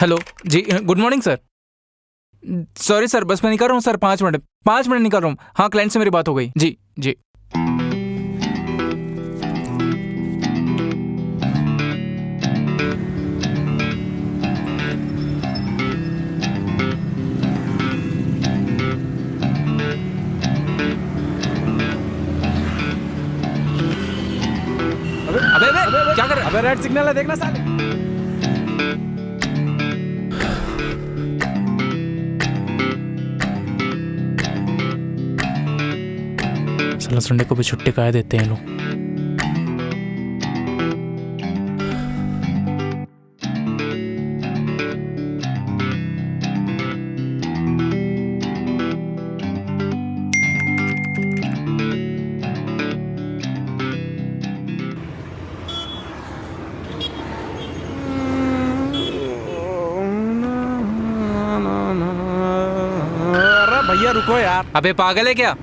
Hello ji, good morning sir. Sorry sir, बस मैं निकल रहा हूँ सर, 5 मिनट निकल रहा हूँ। हाँ, क्लाइंट से मेरी बात हो गई। जी जी। अबे अबे क्या कर रहा है? अबे रेड सिग्नल है, देखना साले। साला संडे को भी छुट्टी काहे देते हैं लोग। अरे भैया रुको यार। अबे पागल है क्या?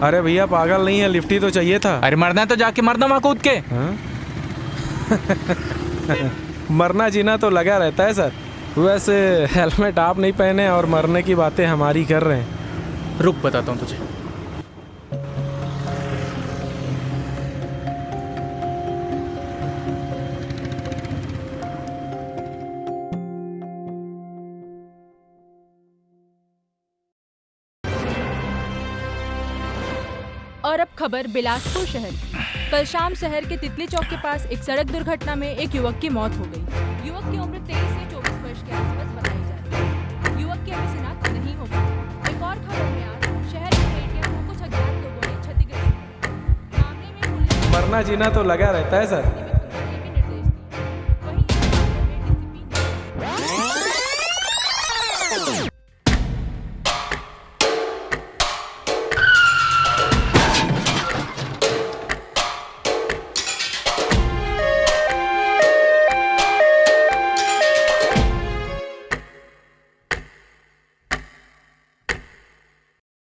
अरे भैया पागल नहीं है, लिफ्ट ही तो चाहिए था। अरे मरना है तो जाके मरना वहां कूद के। हाँ? मरना जीना तो लगा रहता है सर। वैसे हेलमेट आप नहीं पहने और मरने की बातें हमारी कर रहे हैं। रुक बताता हूँ तुझे। और अब खबर बिलासपुर शहर की। कल शाम शहर के तितली चौक के पास एक सड़क दुर्घटना में एक युवक की मौत हो गई। युवक की उम्र 23 से 24 वर्ष के आसपास बताई जा रही है। युवक की अभी शिनाख्त नहीं हो पाई। एक और खबर में आज शहर के एटीएम को कुछ अज्ञात लोगों ने क्षतिग्रस्त किया। मामले में पुलिस मरना जीना तो लगा रहता है सर।